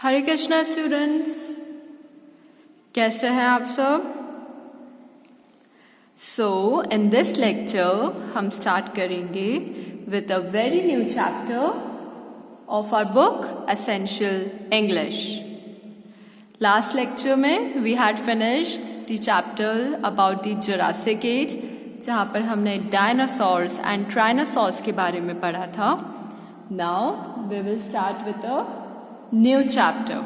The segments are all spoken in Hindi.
हरे कृष्णा स्टूडेंट्स, कैसे हैं आप सब? सो इन दिस लेक्चर हम स्टार्ट करेंगे with a very new chapter of our book Essential English. Last lecture में we had finished the chapter about the Jurassic age, जहाँ पर हमने डायनासोर्स एंड ट्राइनासोर्स के बारे में पढ़ा था. Now we will start with a new chapter.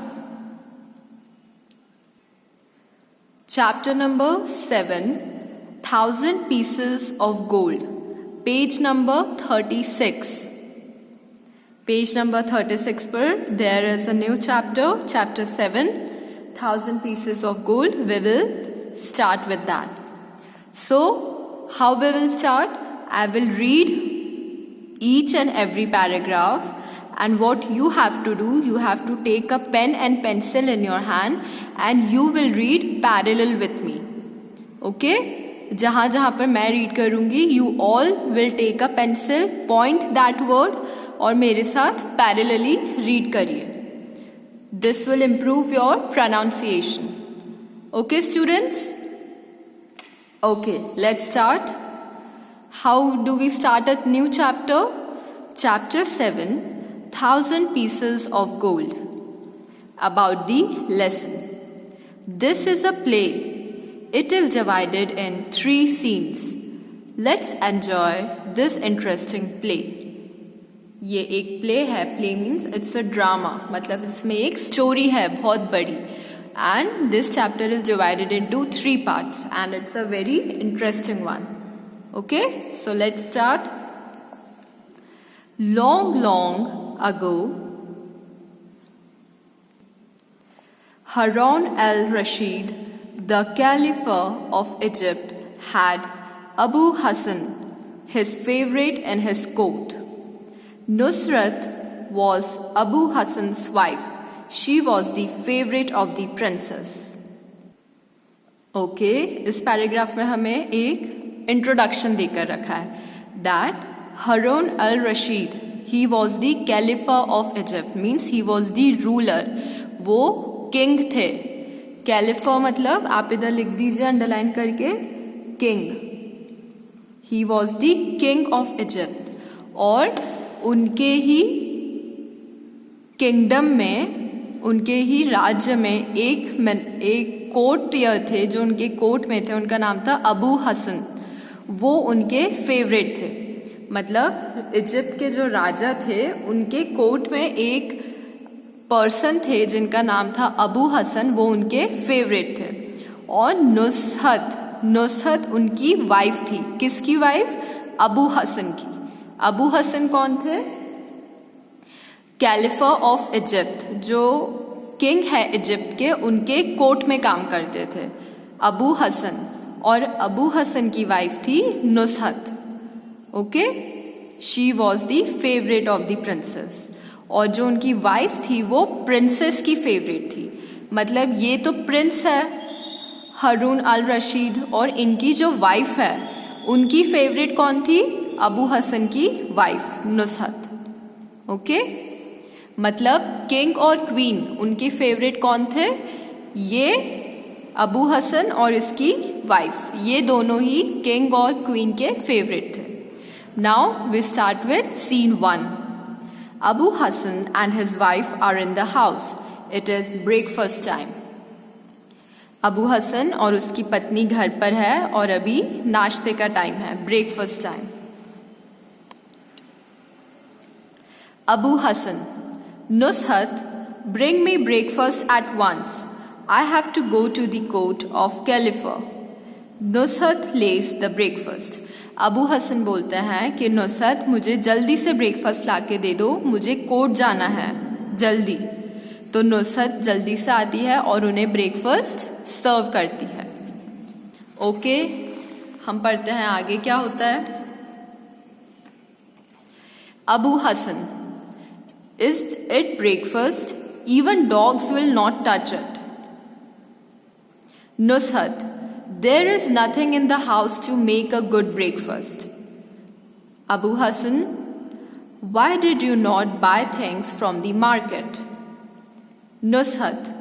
Chapter number 7, 1000 pieces of gold. Page number 36. Page number 36 पर there is a new chapter, chapter 7, 1000 pieces of gold. We will start with that. So, how we will start? I will read each and every paragraph. And what you have to do, you have to take a pen and pencil in your hand and you will read parallel with me. Okay? जहाँ जहाँ पर मैं read करूँगी, you all will take a pencil, point that word और मेरे साथ parallelly read करिए. This will improve your pronunciation. Okay, students? Okay, let's start. How do we start a new chapter? Chapter 7. 1000 pieces of gold. About the lesson. This is a play. It is divided in 3 scenes. Let's enjoy this interesting play. ये एक play है. Play means it's a drama. मतलब इसमें एक story है बहुत बड़ी. And this chapter is divided into 3 parts. And it's a very interesting one. Okay? So let's start. Long ago, Harun al-Rashid, the Caliph of Egypt, had Abu Hassan, his favorite in his court. Nusrat was Abu Hassan's wife. She was the favorite of the princess. Okay, इस पैराग्राफ में हमें एक इंट्रोडक्शन देकर रखा है. That Harun al-Rashid, he was the Caliph of Egypt, means he was the ruler. वो king थे. Caliph मतलब आप इधर लिख दीजिए अंडरलाइन करके, king. He was the king of Egypt. और उनके ही किंगडम में, उनके ही राज्य में एक कोर्टियर थे जो उनके कोर्ट में थे. उनका नाम था अबू हसन. वो उनके फेवरेट थे. मतलब इजिप्ट के जो राजा थे उनके कोर्ट में एक पर्सन थे जिनका नाम था अबू हसन. वो उनके फेवरेट थे. और नुसहत उनकी वाइफ थी. किसकी वाइफ? अबू हसन की. अबू हसन कौन थे? कैलिफ ऑफ इजिप्ट, जो किंग है इजिप्ट के, उनके कोर्ट में काम करते थे अबू हसन. और अबू हसन की वाइफ थी Nuzhat. Okay, she was the favourite of the princess. और जो उनकी वाइफ थी वो प्रिंसेस की फेवरेट थी. मतलब ये तो प्रिंस है हारून अल रशीद, और इनकी जो वाइफ है उनकी फेवरेट कौन थी? अबू हसन की वाइफ नुसहत. ओके, मतलब किंग और क्वीन उनकी फेवरेट कौन थे? ये अबू हसन और इसकी वाइफ, ये दोनों ही किंग और क्वीन के फेवरेट थे. Now we start with scene 1. Abu Hassan and his wife are in the house. It is breakfast time. Abu Hasan और उसकी पत्नी घर पर है और अभी नाश्ते का टाइम है, breakfast time. Abu Hasan, Nushat, bring me breakfast at once. I have to go to the court of Caliph. Nushat lays the breakfast. Abu Hasan बोलते हैं कि नुसरत मुझे जल्दी से ब्रेकफास्ट ला के दे दो, मुझे कोर्ट जाना है जल्दी. तो नुसरत जल्दी से आती है और उन्हें ब्रेकफास्ट सर्व करती है. ओके, हम पढ़ते हैं आगे क्या होता है. Abu Hasan, is it breakfast? Even dogs will not touch it. Nusrat, there is nothing in the house to make a good breakfast. Abu Hassan, why did you not buy things from the market? Nushat,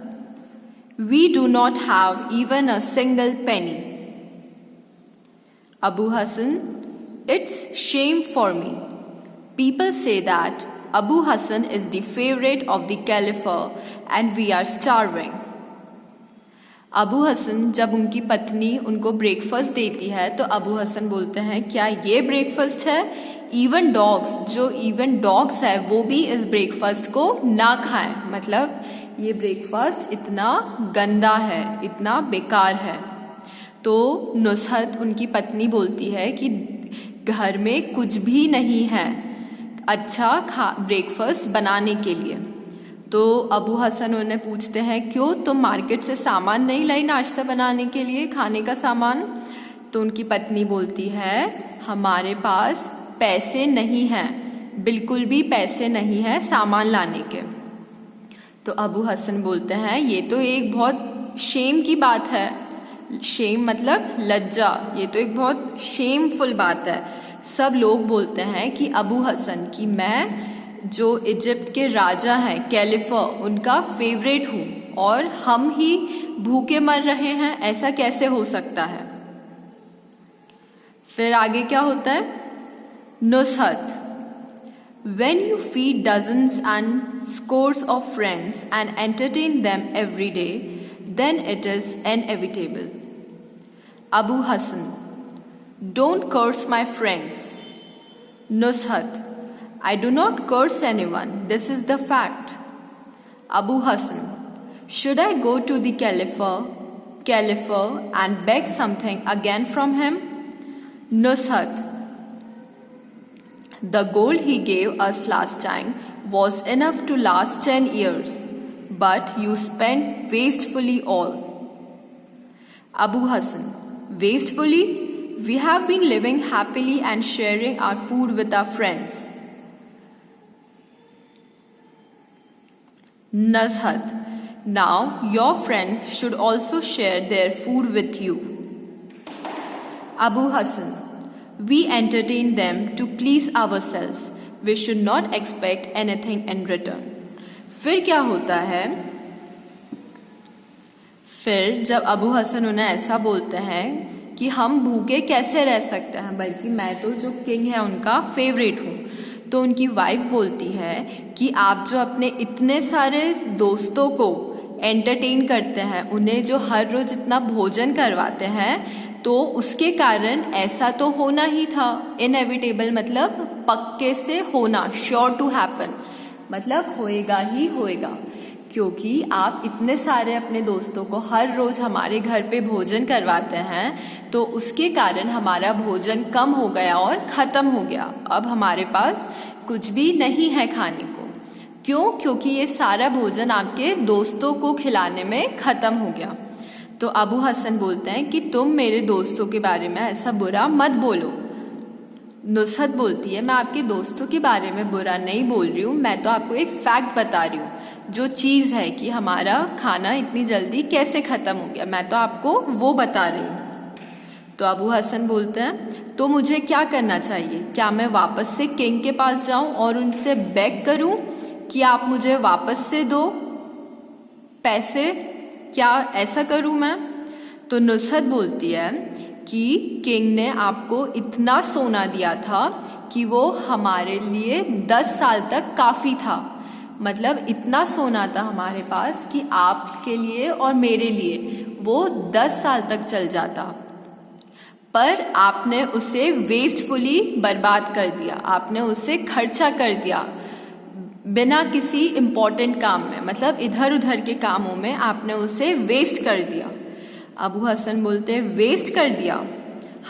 we do not have even a single penny. Abu Hassan, it's shame for me. People say that Abu Hassan is the favorite of the caliph and we are starving. Abu Hasan जब उनकी पत्नी उनको ब्रेकफास्ट देती है तो अबू हसन बोलते हैं क्या ये ब्रेकफास्ट है? इवन डॉग्स है वो भी इस ब्रेकफास्ट को ना खाएं, मतलब ये ब्रेकफास्ट इतना गंदा है, इतना बेकार है। तो नुसहत उनकी पत्नी बोलती है कि घर में कुछ भी नहीं है अच्छा ब्रेकफास्ट बनाने के लिए। तो अबू हसन उन्हें पूछते हैं क्यों, तुम मार्केट से सामान नहीं लाई नाश्ता बनाने के लिए, खाने का सामान? तो उनकी पत्नी बोलती है हमारे पास पैसे नहीं हैं, बिल्कुल भी पैसे नहीं हैं सामान लाने के। तो अबू हसन बोलते हैं ये तो एक बहुत शेम की बात है। शेम मतलब लज्जा, ये तो एक बहुत शेमफुल बात है। सब लोग बोलते हैं कि अबू हसन की मैं जो इजिप्ट के राजा हैं कैलिफ उनका फेवरेट हूँ और हम ही भूखे मर रहे हैं, ऐसा कैसे हो सकता है? फिर आगे क्या होता है? नुसहत, when you feed dozens and scores of friends and entertain them every day, then it is inevitable. Abu Hassan, don't curse my friends. Nushat, I do not curse anyone. This is the fact. Abu Hassan, should I go to the caliph and beg something again from him? Nushat, the gold he gave us last time was enough to last 10 years, but you spent wastefully all. Abu Hassan, wastefully? We have been living happily and sharing our food with our friends. Nushat, now your friends should also share their food with you. Abu Hassan, we entertain them to please ourselves. We should not expect anything in return. फिर क्या होता है? फिर जब अबू हसन उन्हें ऐसा बोलते हैं कि हम भूखे कैसे रह सकते हैं, बल्कि मैं तो जो किंग है उनका फेवरेट हूँ, तो उनकी वाइफ बोलती है कि आप जो अपने इतने सारे दोस्तों को एंटरटेन करते हैं, उन्हें जो हर रोज इतना भोजन करवाते हैं, तो उसके कारण ऐसा तो होना ही था। इनएविटेबल मतलब पक्के से होना, श्योर टू हैपन मतलब होएगा ही होएगा, क्योंकि आप इतने सारे अपने दोस्तों को हर रोज हमारे घर पे भोजन करवाते हैं, तो उसके कारण हमारा भोजन कम हो गया और ख़त्म हो गया। अब हमारे पास कुछ भी नहीं है खाने को। क्यों? क्योंकि ये सारा भोजन आपके दोस्तों को खिलाने में ख़त्म हो गया। तो अबू हसन बोलते हैं कि तुम मेरे दोस्तों के बारे में ऐसा बुरा मत बोलो। नुसहत बोलती है मैं आपके दोस्तों के बारे में बुरा नहीं बोल रही हूँ, मैं तो आपको एक फैक्ट बता रही हूँ, जो चीज़ है कि हमारा खाना इतनी जल्दी कैसे ख़त्म हो गया, मैं तो आपको वो बता रही हूँ। तो अबू हसन बोलते हैं तो मुझे क्या करना चाहिए? क्या मैं वापस से किंग के पास जाऊं और उनसे बेग करूं कि आप मुझे वापस से दो पैसे? क्या ऐसा करूं मैं? तो नुसहत बोलती है कि किंग ने आपको इतना सोना दिया था कि वो हमारे लिए 10 साल तक काफ़ी था। मतलब इतना सोना था हमारे पास कि आपके लिए और मेरे लिए वो 10 साल तक चल जाता, पर आपने उसे वेस्टफुली बर्बाद कर दिया, आपने उसे खर्चा कर दिया बिना किसी इम्पोर्टेंट काम में, मतलब इधर उधर के कामों में आपने उसे वेस्ट कर दिया। अबू हसन बोलते वेस्ट कर दिया?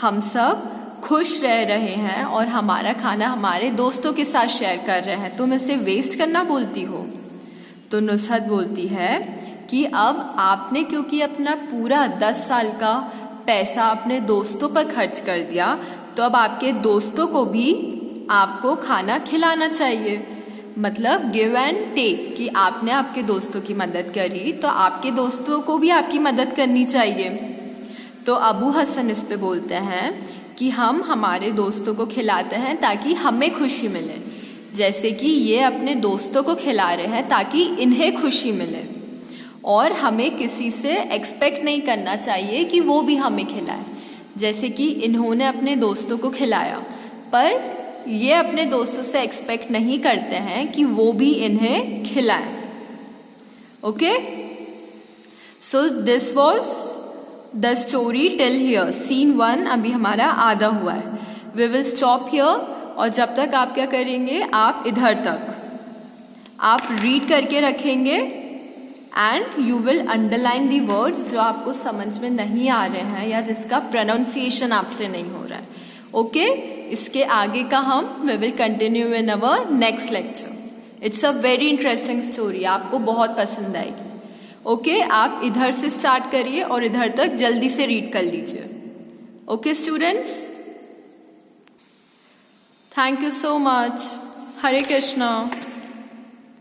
हम सब खुश रह रहे हैं और हमारा खाना हमारे दोस्तों के साथ शेयर कर रहे हैं, तुम इसे वेस्ट करना बोलती हो? तो नुसहत बोलती है कि अब आपने क्योंकि अपना पूरा 10 साल का पैसा अपने दोस्तों पर खर्च कर दिया, तो अब आपके दोस्तों को भी आपको खाना खिलाना चाहिए। मतलब गिव एंड टेक, कि आपने आपके दोस्तों की मदद करी तो आपके दोस्तों को भी आपकी मदद करनी चाहिए। तो अबू हसन इस पे बोलते हैं कि हम हमारे दोस्तों को खिलाते हैं ताकि हमें खुशी मिले, जैसे कि ये अपने दोस्तों को खिला रहे हैं ताकि इन्हें खुशी मिले। और हमें किसी से एक्सपेक्ट नहीं करना चाहिए कि वो भी हमें खिलाए। जैसे कि इन्होंने अपने दोस्तों को खिलाया, पर ये अपने दोस्तों से एक्सपेक्ट नहीं करते हैं कि वो भी इन्हें खिलाए। Okay, so this was the story till here. Scene 1 अभी हमारा आधा हुआ है। वी विल स्टॉप हियर, और जब तक आप क्या करेंगे, आप इधर तक आप रीड करके रखेंगे and you will underline the words जो आपको समझ में नहीं आ रहे हैं या जिसका प्रोनाउंसिएशन आपसे नहीं हो रहा है। ओके, इसके आगे का हम we will continue in our next lecture. It's a very interesting story, आपको बहुत पसंद आएगी। ओके, आप इधर से स्टार्ट करिए और इधर तक जल्दी से रीड कर लीजिए। Okay students, thank you so much. Hare Krishna.